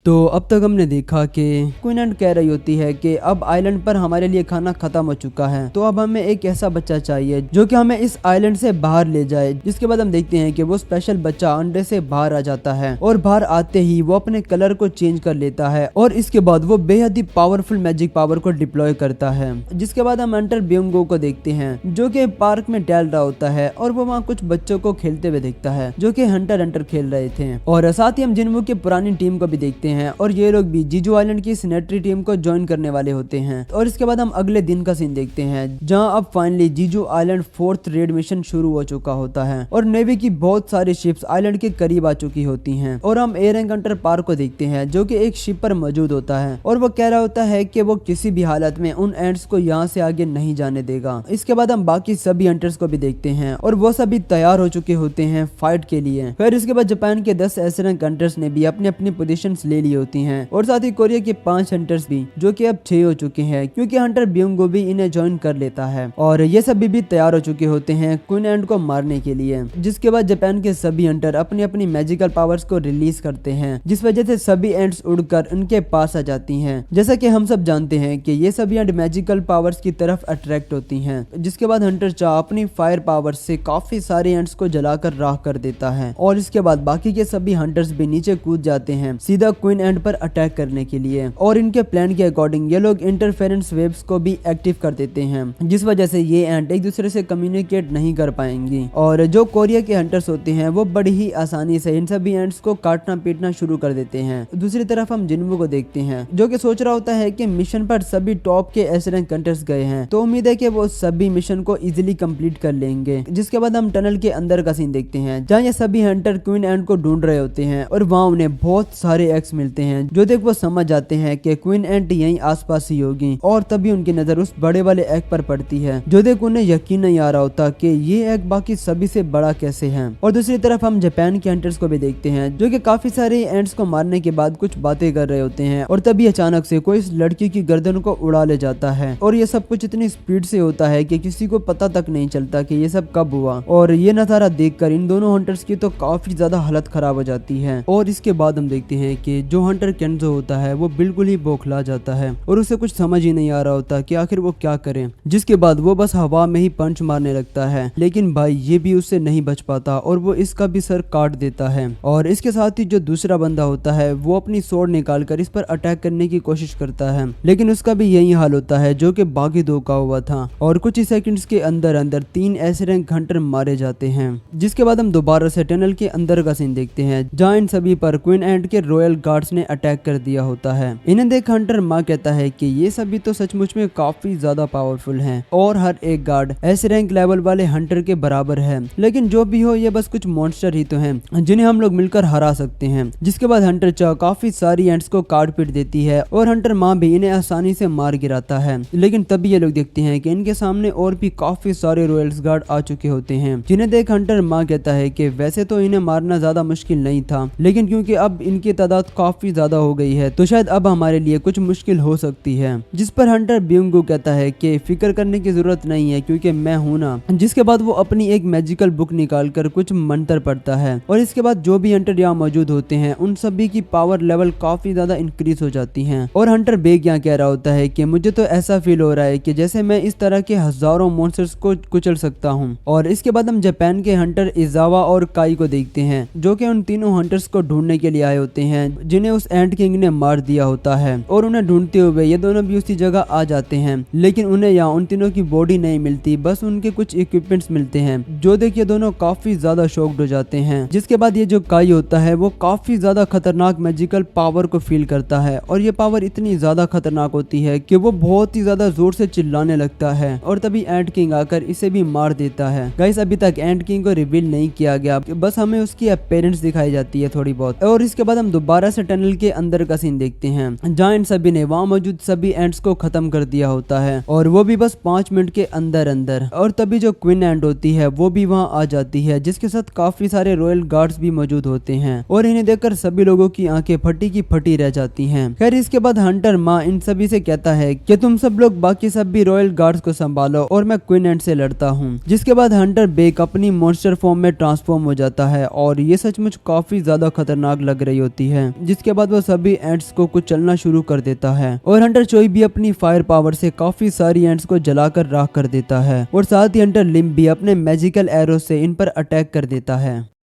तो अब तक हमने देखा कि क्वीन एंट कह रही होती है कि अब आइलैंड पर हमारे लिए खाना खत्म हो चुका है, तो अब हमें एक ऐसा बच्चा चाहिए जो कि हमें इस आइलैंड से बाहर ले जाए। जिसके बाद हम देखते हैं कि वो स्पेशल बच्चा अंडे से बाहर आ जाता है और बाहर आते ही वो अपने कलर को चेंज कर लेता है और इसके बाद वो बेहद ही पावरफुल मैजिक पावर को डिप्लॉय करता है। जिसके बाद हम हंटर ब्यूंगो को देखते हैं जो कि पार्क में टहल रहा होता है और वो वहाँ कुछ बच्चों को खेलते हुए देखता है जो कि हंटर खेल रहे थे। और साथ ही हम जिनवू की पुरानी टीम को भी देखते हैं और ये लोग भी जीजू आइलैंड की सिनेट्री टीम को ज्वाइन करने वाले होते हैं। और इसके बाद हम अगले दिन का सीन देखते हैं जहां अब फाइनली जीजू आइलैंड 4th रेड मिशन शुरू हो चुका होता है और नेवी की बहुत सारी शिप्स आइलैंड के करीब आ चुकी होती हैं। और हम ए रैंक हंटर पार्क को देखते हैं जो कि एक शिप पर मौजूद होता है और वो कह रहा होता है कि वो किसी भी हालत में उन एंड्स को यहाँ से आगे नहीं जाने देगा। इसके बाद हम बाकी सभी हंटर्स को भी देखते हैं और वो सभी तैयार हो चुके होते हैं फाइट के लिए। फिर इसके बाद जापान के 10 एस रैंक हंटर्स ने भी अपनी अपनी पोजीशंस ले ली होती हैं और साथ ही कोरिया के 5 हंटर्स भी जो कि अब 6 हो चुके हैं क्योंकि हंटर ब्यूंगो भी इन्हें ज्वाइन कर लेता है। और ये सभी भी तैयार हो चुके होते हैं क्वीन एंट को मारने के लिए। जिसके बाद जापान के सभी हंटर अपनी अपनी मैजिकल पावर्स को रिलीज करते हैं जिस वजह से सभी एंट्स उड़कर उनके पास आ जाती हैं। जैसा कि हम सब जानते हैं कि ये सभी एंट मैजिकल पावर्स की तरफ अट्रैक्ट होती हैं। जिसके बाद हंटर चा अपनी फायर पावर्स से काफी सारे एंट्स को जलाकर राख कर देता है और इसके बाद बाकी के सभी हंटर्स भी नीचे कूद जाते हैं सीधा क्वीन एंट पर अटैक करने के लिए। और इनके प्लान के अकॉर्डिंग ये लोग इंटरफेरेंस वेव्स को भी एक्टिव कर देते हैं जिस वजह से ये एंट एक दूसरे से कम्युनिकेट नहीं कर पाएंगी। और जो कोरिया के हंटर्स होते हैं वो बड़ी ही आसानी से इन सभी एंट्स को काटना पीटना शुरू कर देते हैं। दूसरी तरफ हम जिनवू को देखते हैं जो कि सोच रहा होता है कि मिशन पर सभी टॉप के एस रैंक हंटर्स गए हैं तो उम्मीद है कि वो सभी मिशन को इजीली कंप्लीट कर लेंगे। जिसके बाद हम टनल के अंदर का सीन देखते हैं जहाँ ये सभी हंटर क्वीन एंट को ढूंढ रहे होते हैं और वहाँ उन्हें बहुत सारे एक्स मिलते हैं जो देख वो समझ जाते हैं कि क्वीन एंट यहीं आसपास ही होगी। और तभी उनकी नजर उस बड़े वाले एग पर पड़ती है जो देख उन्हें यकीन नहीं आ रहा होता कि ये एग बाकी सभी से बड़ा कैसे है। और दूसरी तरफ हम जापान के हंटर्स को भी देखते हैं जो कि काफी सारे एंट्स को मारने के बाद कुछ बातें कर रहे होते हैं और तभी अचानक से कोई इस लड़की की गर्दन को उड़ा ले जाता है और ये सब कुछ इतनी स्पीड से होता है कि किसी को पता तक नहीं चलता कि ये सब कब हुआ। और ये नजारा देखकर इन दोनों हंटर्स की तो काफी ज्यादा हालत खराब हो जाती है। और इसके बाद हम देखते हैं कि जो हंटर केंजो होता है वो बिल्कुल ही बौखला जाता है और उसे कुछ समझ ही नहीं आ रहा होता कि आखिर वो क्या करे। जिसके बाद वो बस हवा में ही पंच मारने लगता है लेकिन भाई ये भी उससे नहीं बच पाता और वो इसका भी सर काट देता है। और इसके साथ ही जो दूसरा बंदा होता है वो अपनी स्वॉर्ड निकालकर इस पर अटैक करने की कोशिश करता है लेकिन उसका भी यही हाल होता है जो कि बाकी दो का हुआ था। और कुछ ही सेकंड्स के अंदर अंदर 3 एस रैंक हंटर मारे जाते हैं। जिसके बाद हम दोबारा से टनल के अंदर का सीन देखते हैं जहाँ इन सभी पर क्वीन एंट के रॉयल गार्ड्स ने अटैक कर दिया होता है। इन्हें देख हंटर माँ कहता है कि ये सभी तो सचमुच में काफी ज्यादा पावरफुल हैं और हर एक गार्ड एस रैंक लेवल वाले हंटर के बराबर है लेकिन जो भी हो ये बस कुछ मॉन्स्टर ही तो हैं जिन्हें हम लोग मिलकर हरा सकते हैं। जिसके बाद हंटर चा काफी सारी एंट्स को काट पीट देती है और हंटर माँ भी इन्हें आसानी से मार गिराता है। लेकिन तभी ये लोग देखते हैं कि इनके सामने और भी काफी सारे रॉयल्स गार्ड आ चुके होते हैं जिन्हें देख हंटर माँ कहता है कि वैसे तो इन्हें मारना ज्यादा मुश्किल नहीं था लेकिन क्योंकि अब इनकी तादाद काफी ज्यादा हो गई है तो शायद अब हमारे लिए कुछ मुश्किल हो सकती है। जिस पर हंटर ब्यूंगो कहता है कि फिक्र करने की जरूरत नहीं है क्योंकि मैं हूं ना। जिसके बाद वो अपनी एक मैजिकल बुक निकालकर कुछ मंत्र पढ़ता है और इसके बाद जो भी हंटर यहाँ मौजूद होते हैं उन सभी की पावर लेवल काफी ज्यादा इंक्रीज हो जाती है। और हंटर बेग यहाँ कह रहा होता है कि मुझे तो ऐसा फील हो रहा है कि जैसे मैं इस तरह के हजारों मॉन्स्टर्स को कुचल सकता हूँ। और इसके बाद हम जापान के हंटर इजावा और काई को देखते हैं जो कि उन तीनों हंटर्स को ढूंढने के लिए आए होते हैं जिन्हें उस एंट किंग ने मार दिया होता है। और उन्हें ढूंढते हुए ये दोनों भी उसी जगह आ जाते हैं लेकिन उन्हें यहाँ उन तीनों की बॉडी नहीं मिलती बस उनके कुछ इक्विपमेंट्स मिलते हैं जो देखिए दोनों काफी ज्यादा शॉक्ड हो जाते हैं। जिसके बाद ये जो काई होता है वो काफी ज्यादा खतरनाक मैजिकल पावर को फील करता है और ये पावर इतनी ज्यादा खतरनाक होती है कि वो बहुत ही ज्यादा जोर से चिल्लाने लगता है और तभी एंट किंग आकर इसे भी मार देता है। गाइस अभी तक एंट किंग को रिवील नहीं किया गया बस हमें उसकी अपीयरेंस दिखाई जाती है थोड़ी बहुत। और इसके बाद हम दोबारा से टनल के अंदर का सीन देखते हैं जहाँ इन सभी ने वहाँ मौजूद सभी एंट्स को खत्म कर दिया होता है और वो भी बस 5 मिनट के अंदर अंदर। और तभी जो क्वीन एंट होती है वो भी वहाँ आ जाती है जिसके साथ काफी सारे रॉयल गार्ड्स भी मौजूद होते हैं और इन्हें देखकर सभी लोगों की आंखें फटी की फटी रह जाती हैं। खैर इसके बाद हंटर माँ इन सभी से कहता है कि तुम सब लोग बाकी सभी रॉयल गार्ड्स को संभालो और मैं क्वीन एंट से लड़ता हूँ। जिसके बाद हंटर बेक अपनी मॉन्स्टर फॉर्म में ट्रांसफॉर्म हो जाता है और ये सचमुच काफी ज्यादा खतरनाक लग रही होती है। जिसके बाद वो सभी एंट्स को कुछ चलना शुरू कर देता है और हंटर चोई भी अपनी फायर पावर से काफी सारी एंट्स को जलाकर राख कर देता है और साथ ही हंटर लिम भी अपने मैजिकल एरो से इन पर अटैक कर देता है।